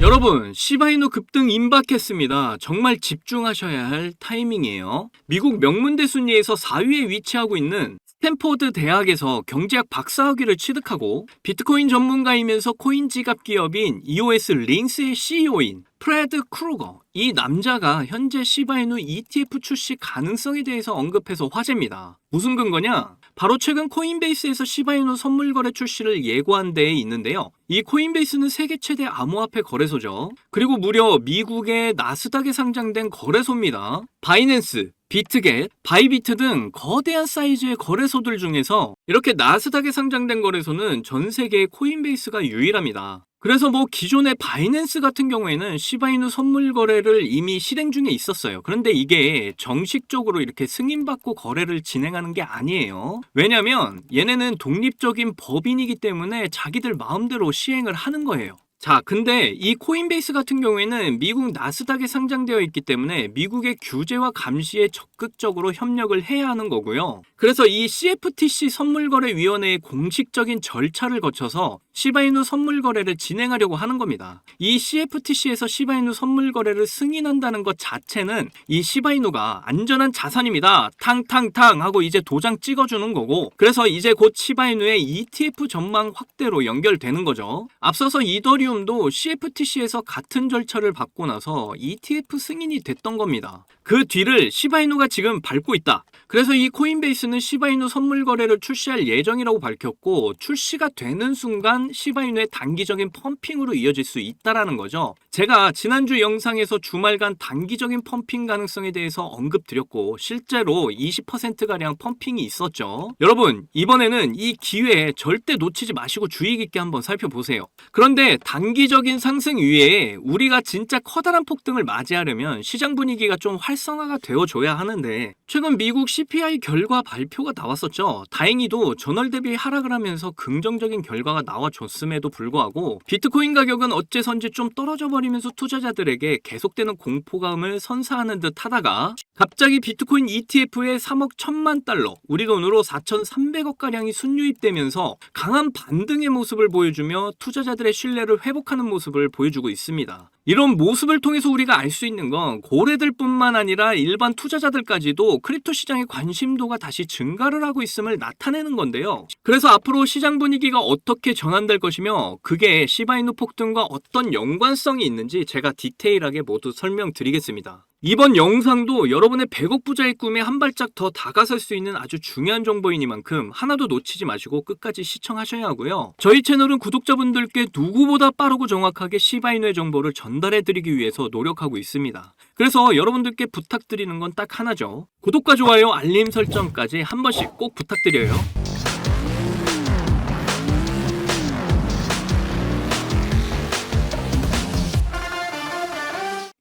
여러분, 시바이누 급등 임박했습니다. 정말 집중하셔야 할 타이밍이에요. 미국 명문대 순위에서 4위에 위치하고 있는 스탠포드 대학에서 경제학 박사학위를 취득하고 비트코인 전문가이면서 코인 지갑 기업인 EOS 링스의 CEO인 프레드 크루거, 이 남자가 현재 시바이누 ETF 출시 가능성에 대해서 언급해서 화제입니다. 무슨 근거냐? 바로 최근 코인베이스에서 시바이누 선물 거래 출시를 예고한 데에 있는데요. 이 코인베이스는 세계 최대 암호화폐 거래소죠. 그리고 무려 미국의 나스닥에 상장된 거래소입니다. 바이낸스, 비트겟, 바이비트 등 거대한 사이즈의 거래소들 중에서 이렇게 나스닥에 상장된 거래소는 전 세계의 코인베이스가 유일합니다. 그래서 기존의 바이낸스 같은 경우에는 시바이누 선물 거래를 이미 실행 중에 있었어요. 그런데 이게 정식적으로 이렇게 승인받고 거래를 진행하는 게 아니에요. 왜냐면 얘네는 독립적인 법인이기 때문에 자기들 마음대로 시행을 하는 거예요. 자, 근데 이 코인베이스 같은 경우에는 미국 나스닥에 상장되어 있기 때문에 미국의 규제와 감시에 적극적으로 협력을 해야 하는 거고요. 그래서 이 CFTC 선물거래위원회의 공식적인 절차를 거쳐서 시바이누 선물 거래를 진행하려고 하는 겁니다. 이 CFTC에서 시바이누 선물 거래를 승인한다는 것 자체는 이 시바이누가 안전한 자산입니다. 탕탕탕 하고 이제 도장 찍어주는 거고, 그래서 이제 곧 시바이누의 ETF 전망 확대로 연결되는 거죠. 앞서서 이더리움도 CFTC에서 같은 절차를 받고 나서 ETF 승인이 됐던 겁니다. 그 뒤를 시바이누가 지금 밟고 있다. 그래서 이 코인베이스는 시바이누 선물 거래를 출시할 예정이라고 밝혔고, 출시가 되는 순간 시바이누의 단기적인 펌핑으로 이어질 수 있다라는 거죠. 제가 지난주 영상에서 주말간 단기적인 펌핑 가능성에 대해서 언급드렸고, 실제로 20%가량 펌핑이 있었죠. 여러분, 이번에는 이 기회에 절대 놓치지 마시고 주의 깊게 한번 살펴보세요. 그런데 단기적인 상승 이외에 우리가 진짜 커다란 폭등을 맞이하려면 시장 분위기가 좀 활성화가 되어줘야 하는데, 최근 미국 CPI 결과 발표가 나왔었죠. 다행히도 전월 대비 하락을 하면서 긍정적인 결과가 나와줬음에도 불구하고 비트코인 가격은 어째선지 좀 떨어져 버리면서 투자자들에게 계속되는 공포감을 선사하는 듯 하다가 갑자기 비트코인 ETF에 3억 1천만 달러, 우리 돈으로 4,300억 가량이 순유입되면서 강한 반등의 모습을 보여주며 투자자들의 신뢰를 회복하는 모습을 보여주고 있습니다. 이런 모습을 통해서 우리가 알 수 있는 건 고래들뿐만 아니라 일반 투자자들까지도 크립토 시장의 관심도가 다시 증가를 하고 있음을 나타내는 건데요. 그래서 앞으로 시장 분위기가 어떻게 전환될 것이며 그게 시바이누 폭등과 어떤 연관성이 있는지 제가 디테일하게 모두 설명드리겠습니다. 이번 영상도 여러분의 100억 부자의 꿈에 한 발짝 더 다가설 수 있는 아주 중요한 정보이니만큼 하나도 놓치지 마시고 끝까지 시청하셔야 하고요. 저희 채널은 구독자분들께 누구보다 빠르고 정확하게 시바이누의 정보를 전달해드리기 위해서 노력하고 있습니다. 그래서 여러분들께 부탁드리는 건 딱 하나죠. 구독과 좋아요, 알림 설정까지 한 번씩 꼭 부탁드려요.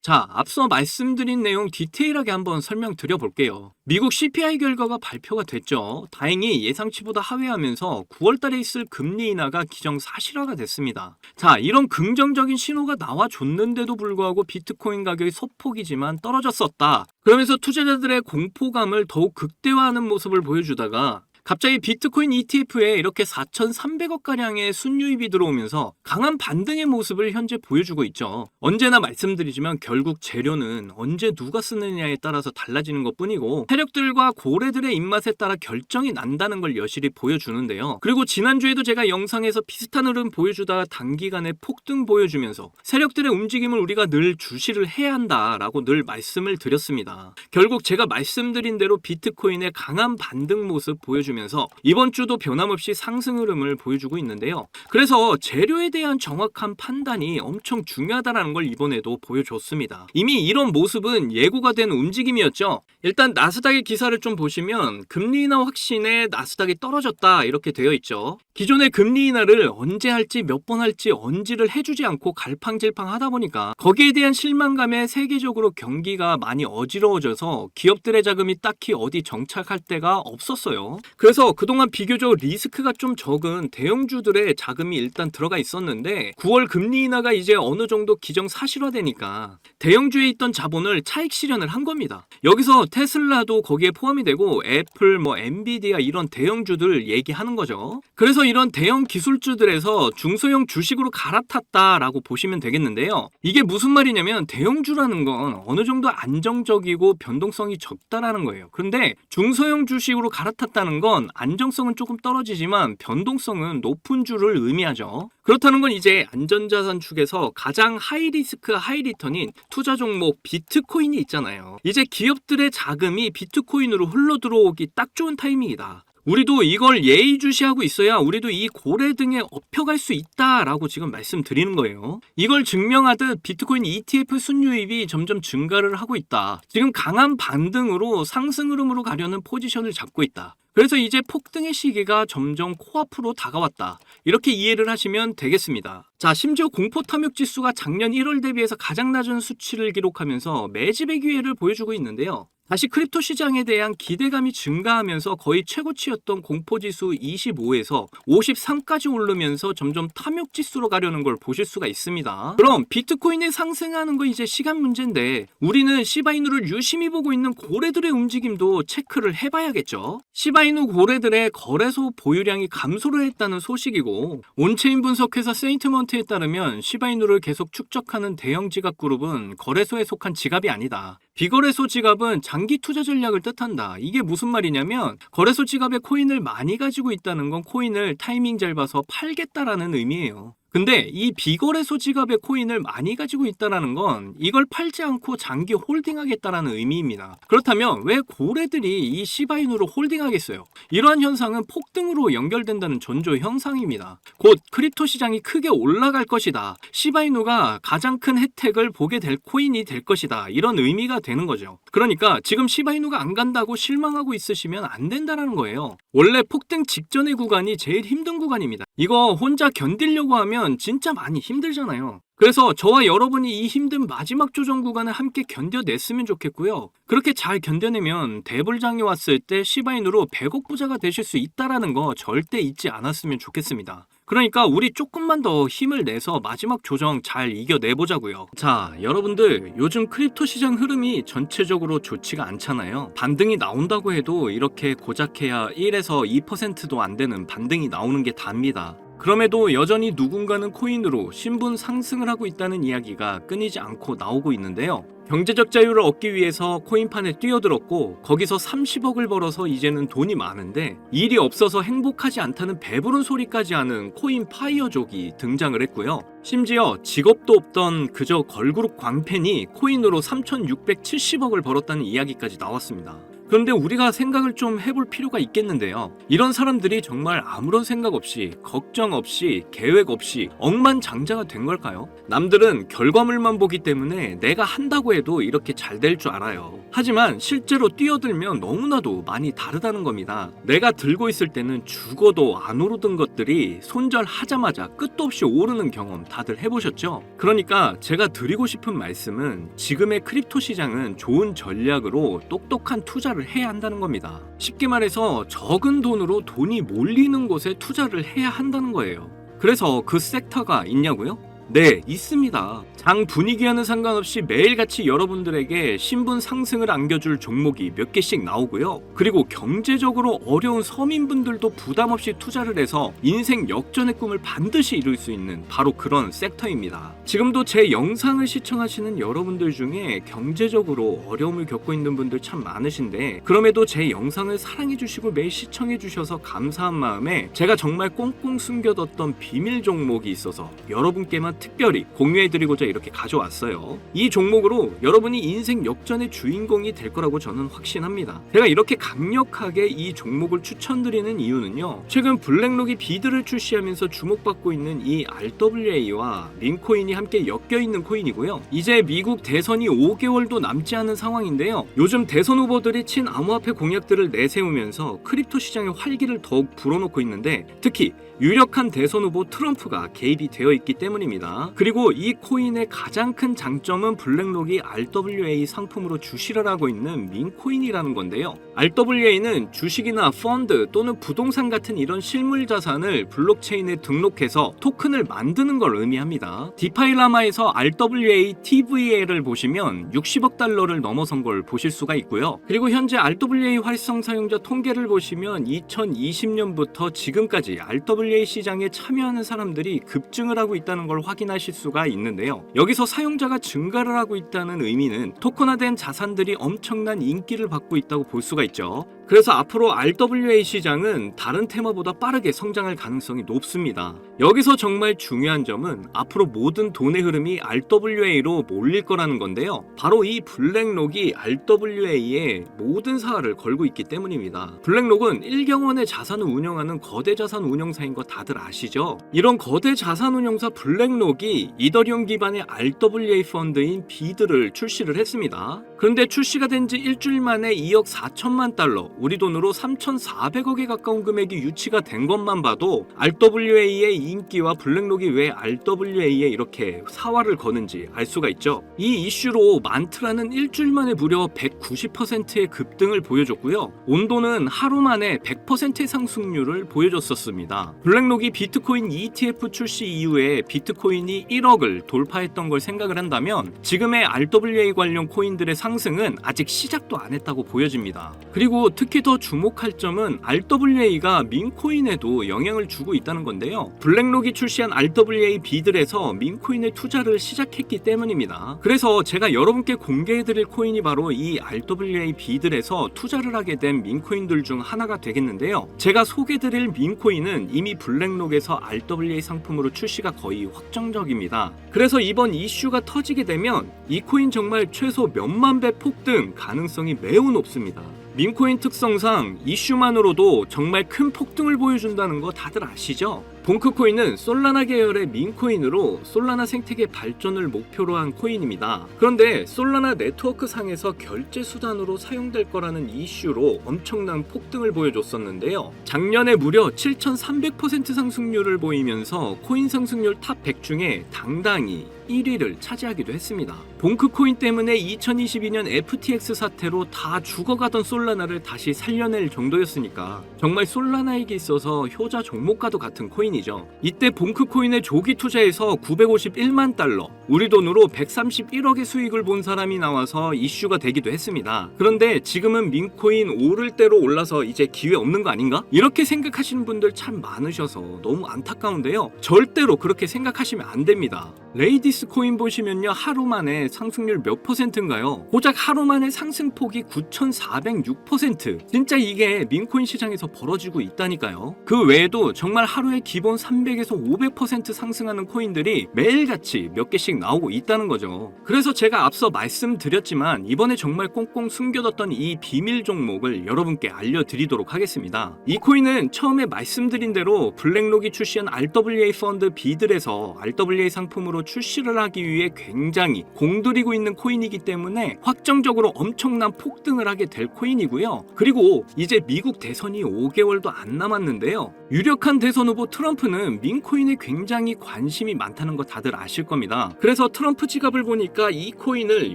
자, 앞서 말씀드린 내용 디테일하게 한번 설명드려 볼게요. 미국 CPI 결과가 발표가 됐죠. 다행히 예상치보다 하회하면서 9월 달에 있을 금리 인하가 기정사실화가 됐습니다. 자, 이런 긍정적인 신호가 나와줬는데도 불구하고 비트코인 가격이 소폭이지만 떨어졌었다. 그러면서 투자자들의 공포감을 더욱 극대화하는 모습을 보여주다가 갑자기 비트코인 ETF에 이렇게 4,300억 가량의 순유입이 들어오면서 강한 반등의 모습을 현재 보여주고 있죠. 언제나 말씀드리지만 결국 재료는 언제 누가 쓰느냐에 따라서 달라지는 것뿐이고 세력들과 고래들의 입맛에 따라 결정이 난다는 걸 여실히 보여주는데요. 그리고 지난주에도 제가 영상에서 비슷한 흐름 보여주다가 단기간에 폭등 보여주면서 세력들의 움직임을 우리가 늘 주시를 해야 한다라고 늘 말씀을 드렸습니다. 결국 제가 말씀드린 대로 비트코인의 강한 반등 모습 보여주면서 이번 주도 변함없이 상승 흐름을 보여주고 있는데요. 그래서 재료에 대한 정확한 판단이 엄청 중요하다는 걸 이번에도 보여줬습니다. 이미 이런 모습은 예고가 된 움직임이었죠. 일단 나스닥의 기사를 좀 보시면 금리 인하 확신에 나스닥이 떨어졌다 이렇게 되어 있죠. 기존의 금리 인하를 언제 할지 몇 번 할지 언지를 해주지 않고 갈팡질팡 하다 보니까 거기에 대한 실망감에 세계적으로 경기가 많이 어지러워져서 기업들의 자금이 딱히 어디 정착할 데가 없었어요. 그래서 그동안 비교적 리스크가 좀 적은 대형주들의 자금이 일단 들어가 있었는데 9월 금리 인하가 이제 어느 정도 기정사실화되니까 대형주에 있던 자본을 차익 실현을 한 겁니다. 여기서 테슬라도 거기에 포함이 되고 애플, 엔비디아 이런 대형주들 얘기하는 거죠. 그래서 이런 대형 기술주들에서 중소형 주식으로 갈아탔다라고 보시면 되겠는데요. 이게 무슨 말이냐면 대형주라는 건 어느 정도 안정적이고 변동성이 적다라는 거예요. 그런데 중소형 주식으로 갈아탔다는 건 안정성은 조금 떨어지지만 변동성은 높은 주를 의미하죠. 그렇다는 건 이제 안전자산 축에서 가장 하이리스크 하이리턴인 투자 종목 비트코인이 있잖아요. 이제 기업들의 자금이 비트코인으로 흘러들어오기 딱 좋은 타이밍이다. 우리도 이걸 예의주시하고 있어야 우리도 이 고래 등에 업혀갈 수 있다라고 지금 말씀드리는 거예요. 이걸 증명하듯 비트코인 ETF 순유입이 점점 증가를 하고 있다. 지금 강한 반등으로 상승 흐름으로 가려는 포지션을 잡고 있다. 그래서 이제 폭등의 시기가 점점 코앞으로 다가왔다. 이렇게 이해를 하시면 되겠습니다. 자, 심지어 공포 탐욕 지수가 작년 1월 대비해서 가장 낮은 수치를 기록하면서 매집의 기회를 보여주고 있는데요. 다시 크립토 시장에 대한 기대감이 증가하면서 거의 최고치였던 공포지수 25에서 53까지 오르면서 점점 탐욕지수로 가려는 걸 보실 수가 있습니다. 그럼 비트코인이 상승하는 거 이제 시간 문제인데 우리는 시바이누를 유심히 보고 있는 고래들의 움직임도 체크를 해봐야겠죠. 시바이누 고래들의 거래소 보유량이 감소를 했다는 소식이고 온체인 분석회사 세인트먼트에 따르면 시바이누를 계속 축적하는 대형 지갑 그룹은 거래소에 속한 지갑이 아니다. 비거래소 지갑은 장기 투자 전략을 뜻한다. 이게 무슨 말이냐면 거래소 지갑에 코인을 많이 가지고 있다는 건 코인을 타이밍 잘 봐서 팔겠다라는 의미예요. 근데 이 비거래소 지갑에 코인을 많이 가지고 있다는 건 이걸 팔지 않고 장기 홀딩하겠다라는 의미입니다. 그렇다면 왜 고래들이 이 시바이누로 홀딩하겠어요? 이러한 현상은 폭등으로 연결된다는 전조 현상입니다. 곧 크립토 시장이 크게 올라갈 것이다. 시바이누가 가장 큰 혜택을 보게 될 코인이 될 것이다. 이런 의미가 되는 거죠. 그러니까 지금 시바이누가 안 간다고 실망하고 있으시면 안 된다는 거예요. 원래 폭등 직전의 구간이 제일 힘든 구간입니다. 이거 혼자 견디려고 하면 진짜 많이 힘들잖아요. 그래서 저와 여러분이 이 힘든 마지막 조정 구간을 함께 견뎌냈으면 좋겠고요. 그렇게 잘 견뎌내면 대불장이 왔을 때 시바이누로 100억 부자가 되실 수 있다는 거 절대 잊지 않았으면 좋겠습니다. 그러니까 우리 조금만 더 힘을 내서 마지막 조정 잘 이겨내보자고요. 자, 여러분들 요즘 크립토 시장 흐름이 전체적으로 좋지가 않잖아요. 반등이 나온다고 해도 이렇게 고작해야 1에서 2%도 안 되는 반등이 나오는 게 답니다. 그럼에도 여전히 누군가는 코인으로 신분 상승을 하고 있다는 이야기가 끊이지 않고 나오고 있는데요. 경제적 자유를 얻기 위해서 코인판에 뛰어들었고 거기서 30억을 벌어서 이제는 돈이 많은데 일이 없어서 행복하지 않다는 배부른 소리까지 하는 코인 파이어족이 등장을 했고요. 심지어 직업도 없던 그저 걸그룹 광팬이 코인으로 3,670억을 벌었다는 이야기까지 나왔습니다. 그런데 우리가 생각을 좀 해볼 필요가 있겠는데요. 이런 사람들이 정말 아무런 생각 없이, 걱정 없이, 계획 없이 억만장자가 된 걸까요? 남들은 결과물만 보기 때문에 내가 한다고 해도 이렇게 잘 될 줄 알아요. 하지만 실제로 뛰어들면 너무나도 많이 다르다는 겁니다. 내가 들고 있을 때는 죽어도 안 오르던 것들이 손절하자마자 끝도 없이 오르는 경험 다들 해보셨죠? 그러니까 제가 드리고 싶은 말씀은 지금의 크립토 시장은 좋은 전략으로 똑똑한 투자를 해야 한다는 겁니다. 쉽게 말해서 적은 돈으로 돈이 몰리는 곳에 투자를 해야 한다는 거예요. 그래서 그 섹터가 있냐고요? 네, 있습니다. 장 분위기와는 상관없이 매일같이 여러분들에게 신분 상승을 안겨줄 종목이 몇 개씩 나오고요. 그리고 경제적으로 어려운 서민분들도 부담 없이 투자를 해서 인생 역전의 꿈을 반드시 이룰 수 있는 바로 그런 섹터입니다. 지금도 제 영상을 시청하시는 여러분들 중에 경제적으로 어려움을 겪고 있는 분들 참 많으신데 그럼에도 제 영상을 사랑해주시고 매일 시청해주셔서 감사한 마음에 제가 정말 꽁꽁 숨겨뒀던 비밀 종목이 있어서 여러분께만 특별히 공유해드리고자 이렇게 가져왔어요. 이 종목으로 여러분이 인생 역전의 주인공이 될 거라고 저는 확신합니다. 제가 이렇게 강력하게 이 종목을 추천드리는 이유는요. 최근 블랙록이 비드를 출시하면서 주목받고 있는 이 RWA와 링코인이 함께 엮여있는 코인이고요. 이제 미국 대선이 5개월도 남지 않은 상황인데요. 요즘 대선 후보들이 친암호화폐 공약들을 내세우면서 크립토 시장의 활기를 더욱 불어넣고 있는데 특히 유력한 대선 후보 트럼프가 개입이 되어 있기 때문입니다. 그리고 이 코인의 민코인의 가장 큰 장점은 블랙록이 RWA 상품으로 주시를 하고 있는 민코인이라는 건데요. RWA는 주식이나 펀드 또는 부동산 같은 이런 실물 자산을 블록체인에 등록해서 토큰을 만드는 걸 의미합니다. 디파이라마에서 RWA TVL을 보시면 60억 달러를 넘어선 걸 보실 수가 있고요. 그리고 현재 RWA 활성 사용자 통계를 보시면 2020년부터 지금까지 RWA 시장에 참여하는 사람들이 급증을 하고 있다는 걸 확인하실 수가 있는데요. 여기서 사용자가 증가를 하고 있다는 의미는 토큰화된 자산들이 엄청난 인기를 받고 있다고 볼 수가 있죠. 그래서 앞으로 RWA 시장은 다른 테마보다 빠르게 성장할 가능성이 높습니다. 여기서 정말 중요한 점은 앞으로 모든 돈의 흐름이 RWA로 몰릴 거라는 건데요. 바로 이 블랙록이 RWA에 모든 사활을 걸고 있기 때문입니다. 블랙록은 1경원의 자산을 운영하는 거대 자산 운용사인 거 다들 아시죠? 이런 거대 자산 운용사 블랙록이 이더리움 기반의 RWA 펀드인 비드를 출시를 했습니다. 그런데 출시가 된 지 일주일 만에 2억 4천만 달러, 우리 돈으로 3,400억에 가까운 금액이 유치가 된 것만 봐도 RWA의 인기와 블랙록이 왜 RWA에 이렇게 사활을 거는지 알 수가 있죠. 이 이슈로 만트라는 일주일 만에 무려 190%의 급등을 보여줬고요. 온도는 하루 만에 100%의 상승률을 보여줬었습니다. 블랙록이 비트코인 ETF 출시 이후에 비트코인이 1억을 돌파했던 걸 생각을 한다면 지금의 RWA 관련 코인들의 상승은 아직 시작도 안 했다고 보여집니다. 그리고 특히 더 주목할 점은 RWA가 민코인에도 영향을 주고 있다는 건데요. 블랙록이 출시한 RWA 비들에서 민코인의 투자를 시작했기 때문입니다. 그래서 제가 여러분께 공개해드릴 코인이 바로 이 RWA 비들에서 투자를 하게 된 민코인들 중 하나가 되겠는데요. 제가 소개드릴 민코인은 이미 블랙록에서 RWA 상품으로 출시가 거의 확정적입니다. 그래서 이번 이슈가 터지게 되면 이 코인 정말 최소 몇만 배 폭등 가능성이 매우 높습니다. 민코인 특성상 이슈만으로도 정말 큰 폭등을 보여준다는 거 다들 아시죠? 봉크코인은 솔라나 계열의 민코인으로 솔라나 생태계 발전을 목표로 한 코인입니다. 그런데 솔라나 네트워크 상에서 결제 수단으로 사용될 거라는 이슈로 엄청난 폭등을 보여줬었는데요. 작년에 무려 7,300% 상승률을 보이면서 코인 상승률 탑 100 중에 당당히 1위를 차지하기도 했습니다. 봉크코인 때문에 2022년 FTX 사태로 다 죽어가던 솔라나를 다시 살려낼 정도였으니까 정말 솔라나에게 있어서 효자 종목과도 같은 코인이죠. 이때 봉크코인의 조기 투자에서 951만 달러, 우리 돈으로 131억의 수익을 본 사람이 나와서 이슈가 되기도 했습니다. 그런데 지금은 민코인 오를 대로 올라서 이제 기회 없는 거 아닌가? 이렇게 생각하시는 분들 참 많으셔서 너무 안타까운데요. 절대로 그렇게 생각하시면 안 됩니다. 레이디스 코인 보시면요, 하루 만에 상승률 몇 %인가요? 고작 하루 만에 상승폭이 9,406%. 진짜 이게 민코인 시장에서 벌어지고 있다니까요. 그 외에도 정말 하루에 기본 300에서 500% 상승하는 코인들이 매일같이 몇 개씩 나오고 있다는 거죠. 그래서 제가 앞서 말씀드렸지만 이번에 정말 꽁꽁 숨겨뒀던 이 비밀 종목을 여러분께 알려드리도록 하겠습니다. 이 코인은 처음에 말씀드린 대로 블랙록이 출시한 RWA 펀드 비들에서 RWA 상품으로 출시를 하기 위해 굉장히 공들이고 있는 코인이기 때문에 확정적으로 엄청난 폭등을 하게 될 코인이고요. 그리고 이제 미국 대선이 5개월도 안 남았는데요. 유력한 대선 후보 트럼프는 민코인에 굉장히 관심이 많다는 거 다들 아실 겁니다. 그래서 트럼프 지갑을 보니까 이 코인을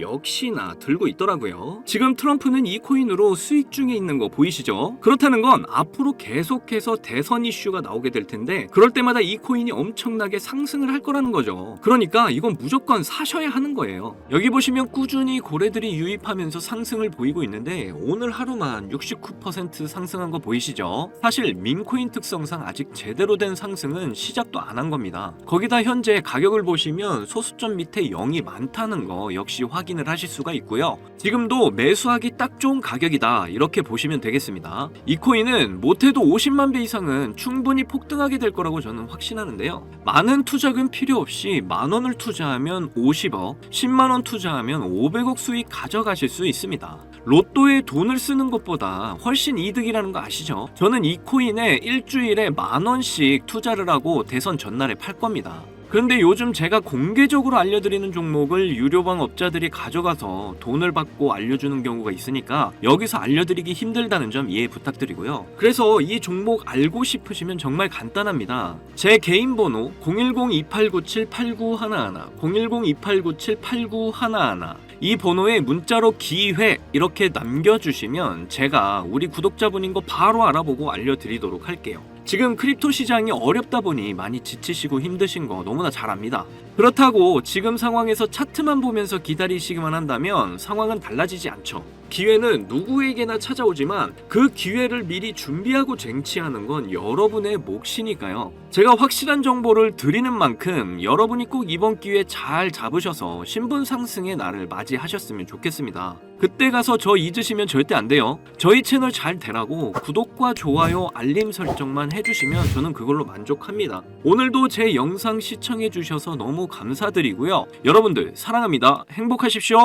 역시나 들고 있더라고요. 지금 트럼프는 이 코인으로 수익 중에 있는 거 보이시죠? 그렇다는 건 앞으로 계속해서 대선 이슈가 나오게 될 텐데 그럴 때마다 이 코인이 엄청나게 상승을 할 거라는 거죠. 그러니까 이건 무조건 사셔야 하는 거예요. 여기 보시면 꾸준히 고래들이 유입하면서 상승을 보이고 있는데 오늘 하루만 69% 상승한 거 보이시죠? 사실 민코인 특성상 아직 제대로 된 상승은 시작도 안 한 겁니다. 거기다 현재 가격을 보시면 소수점 밑에 0이 많다는 거 역시 확인을 하실 수가 있고요. 지금도 매수하기 딱 좋은 가격이다, 이렇게 보시면 되겠습니다. 이 코인은 못해도 50만 배 이상은 충분히 폭등하게 될 거라고 저는 확신하는데요. 많은 투자금 필요 없이 만원을 투자하면 50억, 10만원 투자하면 500억 수익 가져가실 수 있습니다. 로또에 돈을 쓰는 것보다 훨씬 이득이라는 거 아시죠? 저는 이 코인에 일주일에 10,000원씩 투자를 하고 대선 전날에 팔 겁니다. 그런데 요즘 제가 공개적으로 알려드리는 종목을 유료방 업자들이 가져가서 돈을 받고 알려주는 경우가 있으니까 여기서 알려드리기 힘들다는 점 이해 부탁드리고요. 그래서 이 종목 알고 싶으시면 정말 간단합니다. 제 개인 번호 010-2897-8911 010-2897-8911 이 번호에 문자로 기회 이렇게 남겨주시면 제가 우리 구독자분인 거 바로 알아보고 알려드리도록 할게요. 지금 크립토 시장이 어렵다 보니 많이 지치시고 힘드신 거 너무나 잘 압니다. 그렇다고 지금 상황에서 차트만 보면서 기다리시기만 한다면 상황은 달라지지 않죠. 기회는 누구에게나 찾아오지만 그 기회를 미리 준비하고 쟁취하는 건 여러분의 몫이니까요. 제가 확실한 정보를 드리는 만큼 여러분이 꼭 이번 기회 잘 잡으셔서 신분 상승의 날을 맞이하셨으면 좋겠습니다. 그때 가서 저 잊으시면 절대 안 돼요. 저희 채널 잘 되라고 구독과 좋아요, 알림 설정만 해주시면 저는 그걸로 만족합니다. 오늘도 제 영상 시청해주셔서 너무 감사드리고요. 여러분들 사랑합니다. 행복하십시오.